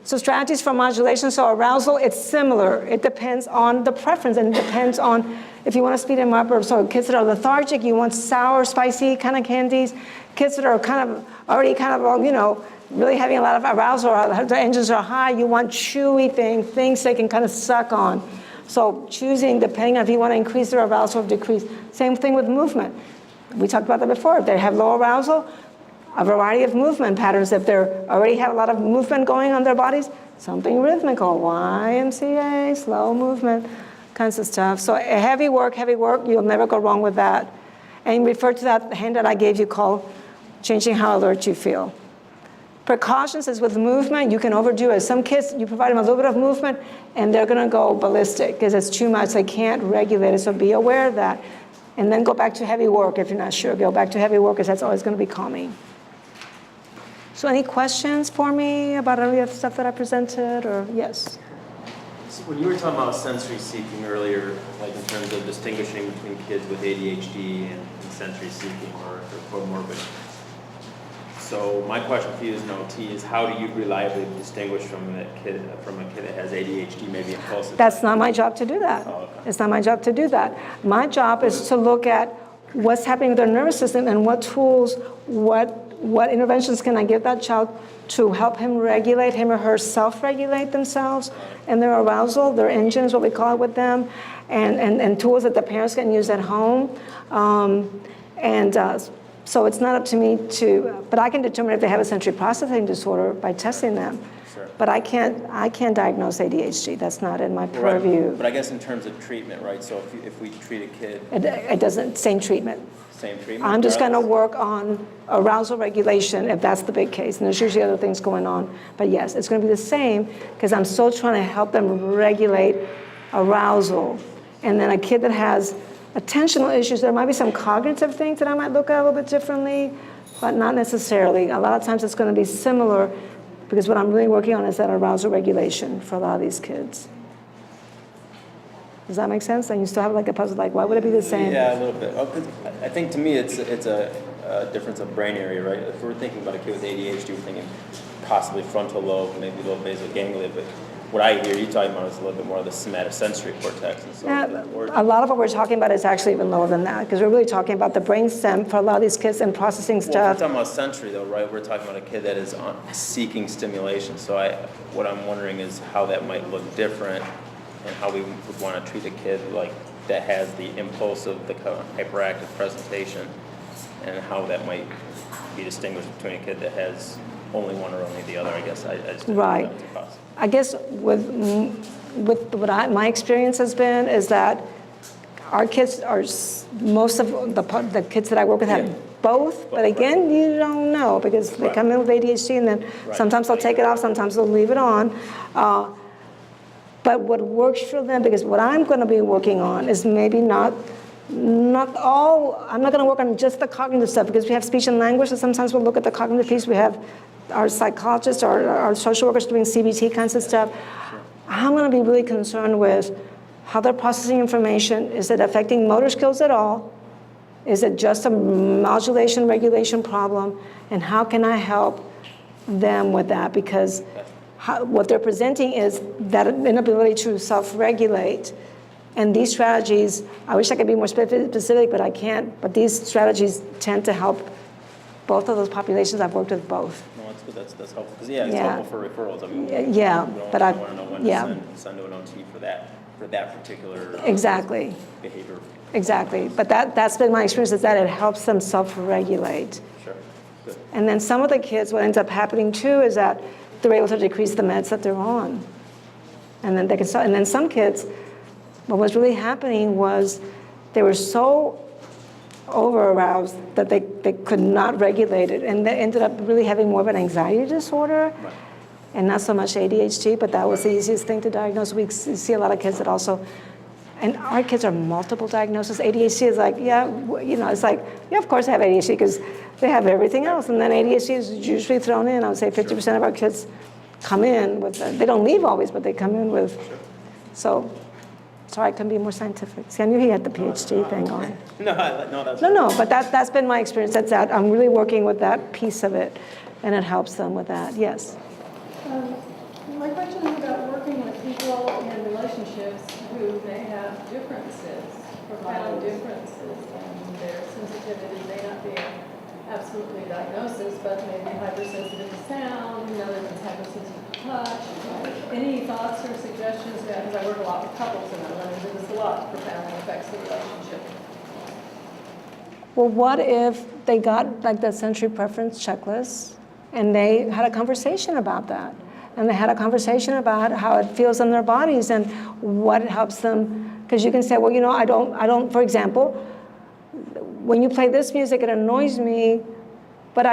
So strategies for modulation, so arousal, it's similar. It depends on the preference, and it depends on if you want to speed them up, or so kids that are lethargic, you want sour, spicy kind of candies. Kids that are already really having a lot of arousal, or the engines are high, you want chewy things they can kind of suck on. So choosing, depending on if you want to increase their arousal or decrease. Same thing with movement. We talked about that before. If they have low arousal, a variety of movement patterns. If they already have a lot of movement going on their bodies, something rhythmical, YMCA, slow movement, kinds of stuff. So heavy work, you'll never go wrong with that. And refer to that hand that I gave you called changing how alert you feel. Precautions is with movement, you can overdo it. Some kids, you provide them a little bit of movement and they're gonna go ballistic because it's too much, they can't regulate it, so be aware of that. And then go back to heavy work if you're not sure. Go back to heavy work because that's always gonna be calming. So any questions for me about any of the stuff that I presented, or yes? So when you were talking about sensory seeking earlier, like in terms of distinguishing between kids with ADHD and sensory seeking or comorbid. So my question for you as an OT is, how do you reliably distinguish from a kid that has ADHD, maybe impulsive? That's not my job to do that. Oh, okay. It's not my job to do that. My job is to look at what's happening with their nervous system and what tools, what interventions can I give that child to help him regulate, him or her self-regulate themselves and their arousal, their engines, what we call it with them, and tools that the parents can use at home. So it's not up to me but I can determine if they have a sensory processing disorder by testing them. Sure. But I can't diagnose ADHD. That's not in my purview. Right. But I guess in terms of treatment, right? So if we treat a kid, it doesn't, same treatment. Same treatment. I'm just going to work on arousal regulation if that's the big case, and there's usually other things going on. But yes, it's going to be the same because I'm still trying to help them regulate arousal. And then a kid that has attentional issues, there might be some cognitive things that I might look at a little bit differently, but not necessarily. A lot of times it's going to be similar because what I'm really working on is that arousal regulation for a lot of these kids. Does that make sense? And you still have like a puzzle, like why would it be the same? Yeah, a little bit. I think to me it's a difference of brain area, right? If we're thinking about a kid with ADHD, we're thinking possibly frontal lobe, maybe low basal ganglia, but what I hear you talking about is a little bit more of the somatosensory cortex. And so a lot of what we're talking about is actually even lower than that, because we're really talking about the brain stem for a lot of these kids and processing stuff. Well, if we're talking about sensory though, right? We're talking about a kid that is seeking stimulation. So what I'm wondering is how that might look different and how we would want to treat a kid like that has the impulsive, the hyperactive presentation, and how that might be distinguished between a kid that has only one or only the other. I guess I just don't right. know if it's possible. I guess with what my experience has been is that our kids are, most of the kids that I work with have both, but again, you don't know because they come in with ADHD and then sometimes they'll take it off, sometimes they'll leave it on. But what works for them, because what I'm going to be working on is maybe not all, I'm not going to work on just the cognitive stuff because we have speech and language, and sometimes we'll look at the cognitive piece. We have our psychologists, our social workers doing CBT kinds of stuff. I'm going to be really concerned with how they're processing information. Is it affecting motor skills at all? Is it just a modulation regulation problem? And how can I help them with that? Because what they're presenting is that inability to self-regulate. And these strategies, I wish I could be more specific, but I can't. But these strategies tend to help both of those populations. I've worked with both. No, that's good. That's helpful. Because it's helpful for referrals. I mean, but I want to know when to send to an OT for that particular exactly behavior. Exactly. But that's been my experience, is that it helps them self-regulate. Sure. Good. And then some of the kids, what ends up happening too is that they're able to decrease the meds that they're on. And then they can start. And then some kids, what was really happening was they were so over-aroused that they could not regulate it. And they ended up really having more of an anxiety disorder and not so much ADHD, but that was the easiest thing to diagnose. We see a lot of kids that also, and our kids are multiple diagnoses. ADHD is like, it's like, of course they have ADHD because they have everything else. And then ADHD is usually thrown in. I would say 50% of our kids come in with, they don't leave always, but they come in with, so. Sorry, I couldn't be more scientific. See, I knew he had the PhD thing on. No, but that's been my experience. That's that. I'm really working with that piece of it, and it helps them with that. Yes? Can question about working with people in relationships who may have differences, profound differences, and their sensitivity may not be absolutely diagnosis, but maybe hypersensitive to sound, another one's hypersensitive to touch. Any thoughts or suggestions? Because I work a lot with couples and I run into this a lot, profoundly affects the relationship. Well, what if they got like the sensory preference checklist and they had a conversation about that? And they had a conversation about how it feels in their bodies and what helps them. Because you can say, well, you know, I don't, for example, when you play this music, it annoys me, but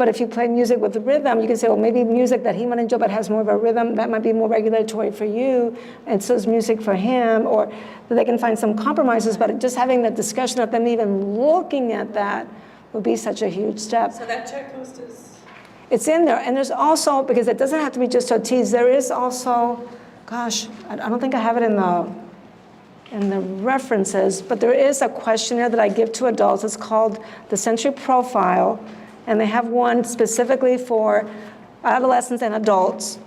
if you play music with rhythm, you can say, well, maybe music that he might enjoy but has more of a rhythm, that might be more regulatory for you, and so is music for him, or they can find some compromises, but just having that discussion of them even looking at that would be such a huge step. So that checklist is? It's in there, and there's also, because it doesn't have to be just OTs, there is also, gosh, I don't think I have it in the references, but there is a questionnaire that I give to adults. It's called the Sensory Profile, and they have one specifically for adolescents and adults.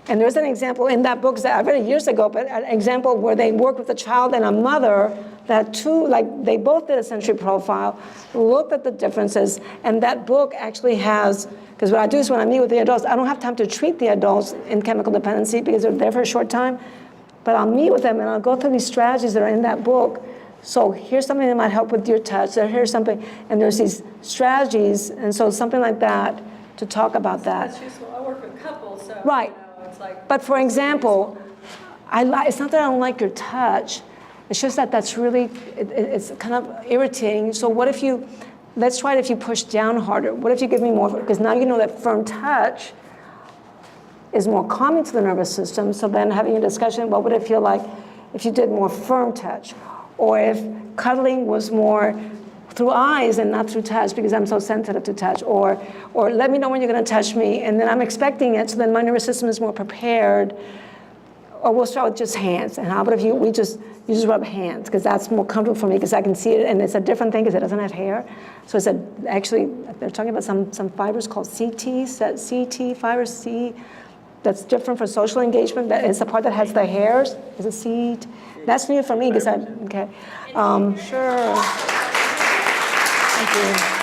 And there's an example in that book that I read it years ago, but an example where they worked with a child and a mother that they both did a sensory profile, looked at the differences, and that book actually has, because what I do is when I meet with the adults, I don't have time to treat the adults in chemical dependency because they're there for a short time, but I'll meet with them and I'll go through these strategies that are in that book. So here's something that might help with your touch, or here's something, and there's these strategies, and so something like that to talk about that. That's useful. I work with couples, so right. You know, it's like. But for example, it's not that I don't like your touch, it's just that that's really, it's kind of irritating. So what if let's try it if you push down harder. What if you give me more, because now you know that firm touch is more calming to the nervous system, so then having a discussion, what would it feel like if you did more firm touch? Or if cuddling was more through eyes and not through touch because I'm so sensitive to touch. Or let me know when you're gonna touch me, and then I'm expecting it, so then my nervous system is more prepared. Or we'll start with just hands. And how about if you just rub hands, because that's more comfortable for me because I can see it, and it's a different thing because it doesn't have hair. So it's actually, they're talking about some fibers called CT fibers, C, that's different for social engagement. That is the part that has the hairs. Is it seed? That's new for me because okay. Sure. Thank you.